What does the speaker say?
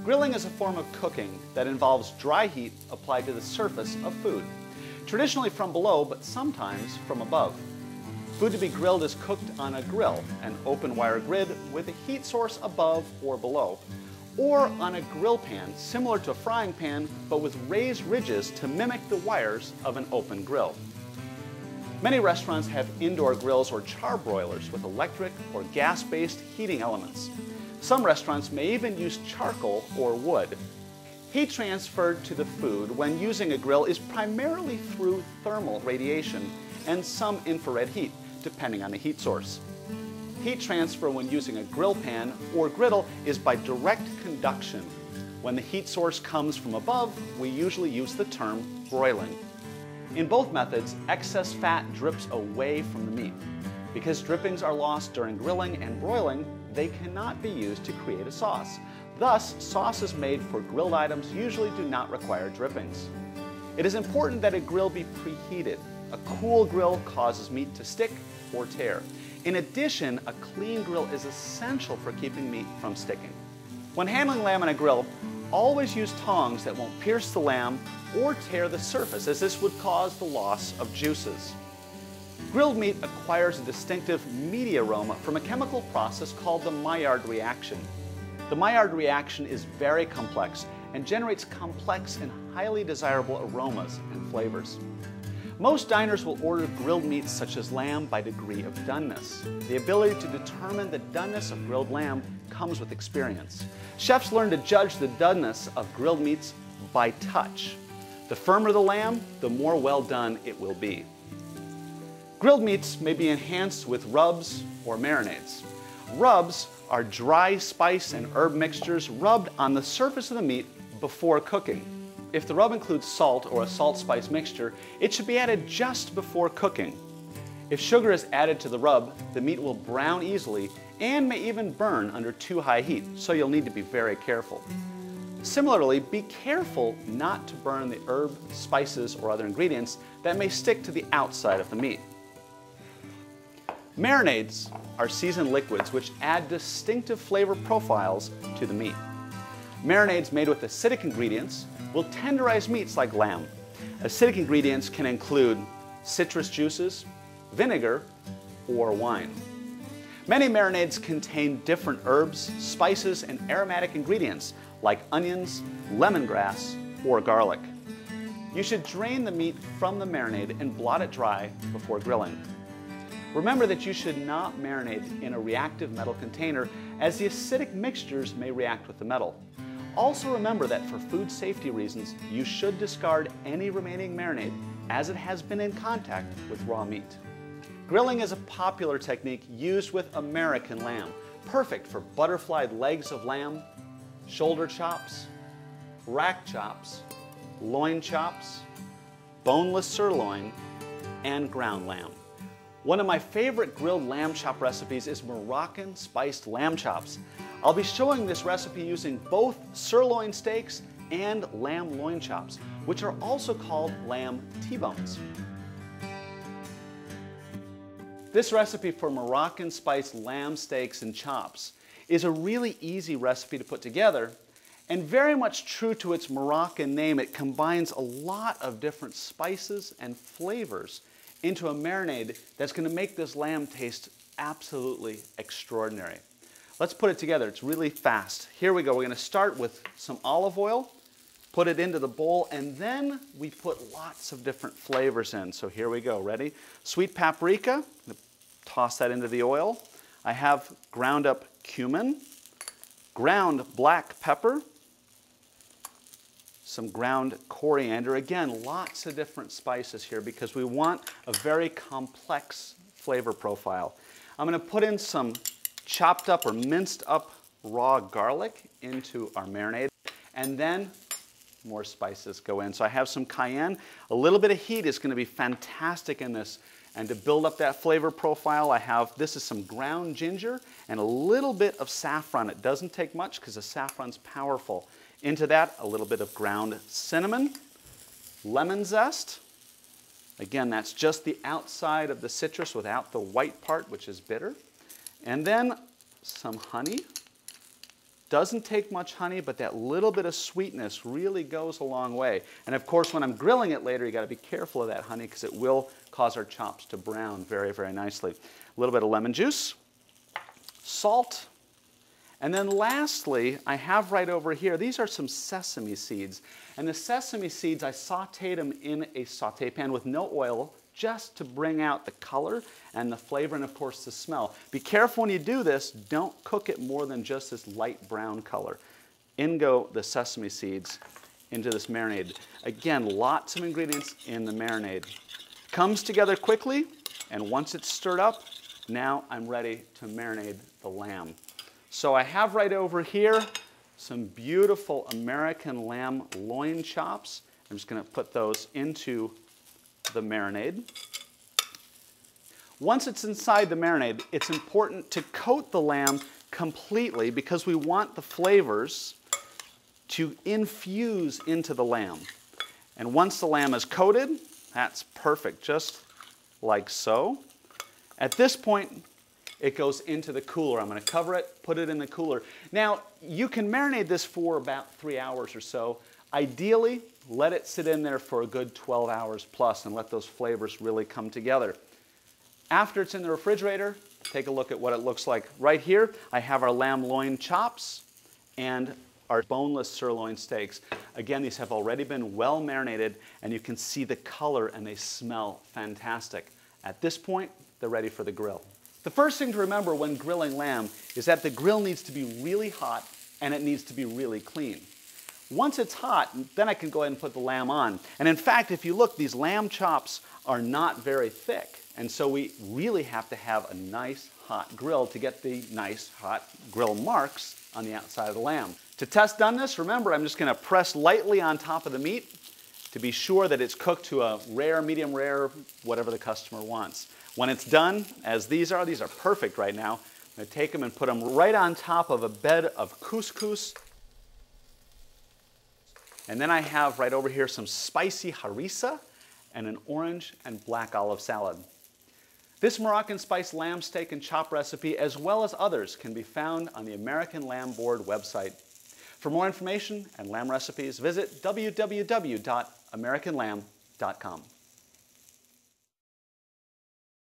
Grilling is a form of cooking that involves dry heat applied to the surface of food, traditionally from below, but sometimes from above. Food to be grilled is cooked on a grill, an open wire grid with a heat source above or below, or on a grill pan similar to a frying pan but with raised ridges to mimic the wires of an open grill. Many restaurants have indoor grills or charbroilers with electric or gas-based heating elements. Some restaurants may even use charcoal or wood. Heat transferred to the food when using a grill is primarily through thermal radiation and some infrared heat, depending on the heat source. Heat transfer when using a grill pan or griddle is by direct conduction. When the heat source comes from above, we usually use the term broiling. In both methods, excess fat drips away from the meat. Because drippings are lost during grilling and broiling, they cannot be used to create a sauce. Thus, sauces made for grilled items usually do not require drippings. It is important that a grill be preheated. A cool grill causes meat to stick or tear. In addition, a clean grill is essential for keeping meat from sticking. When handling lamb on a grill, always use tongs that won't pierce the lamb or tear the surface, as this would cause the loss of juices. Grilled meat acquires a distinctive meaty aroma from a chemical process called the Maillard reaction. The Maillard reaction is very complex and generates complex and highly desirable aromas and flavors. Most diners will order grilled meats such as lamb by degree of doneness. The ability to determine the doneness of grilled lamb comes with experience. Chefs learn to judge the doneness of grilled meats by touch. The firmer the lamb, the more well done it will be. Grilled meats may be enhanced with rubs or marinades. Rubs are dry spice and herb mixtures rubbed on the surface of the meat before cooking. If the rub includes salt or a salt-spice mixture, it should be added just before cooking. If sugar is added to the rub, the meat will brown easily and may even burn under too high heat, so you'll need to be very careful. Similarly, be careful not to burn the herb, spices, or other ingredients that may stick to the outside of the meat. Marinades are seasoned liquids which add distinctive flavor profiles to the meat. Marinades made with acidic ingredients will tenderize meats like lamb. Acidic ingredients can include citrus juices, vinegar, or wine. Many marinades contain different herbs, spices, and aromatic ingredients like onions, lemongrass, or garlic. You should drain the meat from the marinade and blot it dry before grilling. Remember that you should not marinate in a reactive metal container, as the acidic mixtures may react with the metal. Also remember that for food safety reasons, you should discard any remaining marinade as it has been in contact with raw meat. Grilling is a popular technique used with American lamb, perfect for butterflied legs of lamb, shoulder chops, rack chops, loin chops, boneless sirloin, and ground lamb. One of my favorite grilled lamb chop recipes is Moroccan spiced lamb chops. I'll be showing this recipe using both sirloin steaks and lamb loin chops, which are also called lamb T-bones. This recipe for Moroccan spiced lamb steaks and chops is a really easy recipe to put together, and very much true to its Moroccan name, it combines a lot of different spices and flavors into a marinade that's going to make this lamb taste absolutely extraordinary. Let's put it together. It's really fast. Here we go. We're going to start with some olive oil, put it into the bowl, and then we put lots of different flavors in. So here we go. Ready? Sweet paprika. I'm going to toss that into the oil. I have ground up cumin, ground black pepper, some ground coriander. Again, lots of different spices here because we want a very complex flavor profile. I'm going to put in some chopped up or minced up raw garlic into our marinade, and then more spices go in. So I have some cayenne. A little bit of heat is going to be fantastic in this. And to build up that flavor profile, this is some ground ginger and a little bit of saffron. It doesn't take much because the saffron's powerful. Into that, a little bit of ground cinnamon, lemon zest. Again, that's just the outside of the citrus without the white part, which is bitter. And then some honey, Doesn't take much honey, but that little bit of sweetness really goes a long way. And of course, when I'm grilling it later, you got to be careful of that honey because it will cause our chops to brown very, very nicely. A little bit of lemon juice, salt, and then lastly, I have right over here, these are some sesame seeds. And the sesame seeds, I sauteed them in a saute pan with no oil, just to bring out the color and the flavor and of course the smell. Be careful when you do this, don't cook it more than just this light brown color. In go the sesame seeds into this marinade. Again, lots of ingredients in the marinade. Comes together quickly, and once it's stirred up, now I'm ready to marinate the lamb. So I have right over here some beautiful American lamb loin chops. I'm just going to put those into the marinade. Once it's inside the marinade, it's important to coat the lamb completely because we want the flavors to infuse into the lamb. And once the lamb is coated, that's perfect, just like so. At this point, it goes into the cooler. I'm going to cover it, put it in the cooler. Now, you can marinate this for about 3 hours or so. Ideally, let it sit in there for a good 12 hours plus and let those flavors really come together. After it's in the refrigerator, take a look at what it looks like. Right here, I have our lamb loin chops and our boneless sirloin steaks. Again, these have already been well marinated, and you can see the color and they smell fantastic. At this point, they're ready for the grill. The first thing to remember when grilling lamb is that the grill needs to be really hot and it needs to be really clean. Once it's hot, then I can go ahead and put the lamb on. And in fact, if you look, these lamb chops are not very thick. And so we really have to have a nice hot grill to get the nice hot grill marks on the outside of the lamb. To test doneness, remember, I'm just going to press lightly on top of the meat to be sure that it's cooked to a rare, medium rare, whatever the customer wants. When it's done, as these are perfect right now. I'm going to take them and put them right on top of a bed of couscous. And then I have right over here some spicy harissa and an orange and black olive salad. This Moroccan spice lamb steak and chop recipe, as well as others, can be found on the American Lamb Board website. For more information and lamb recipes, visit www.americanlamb.com.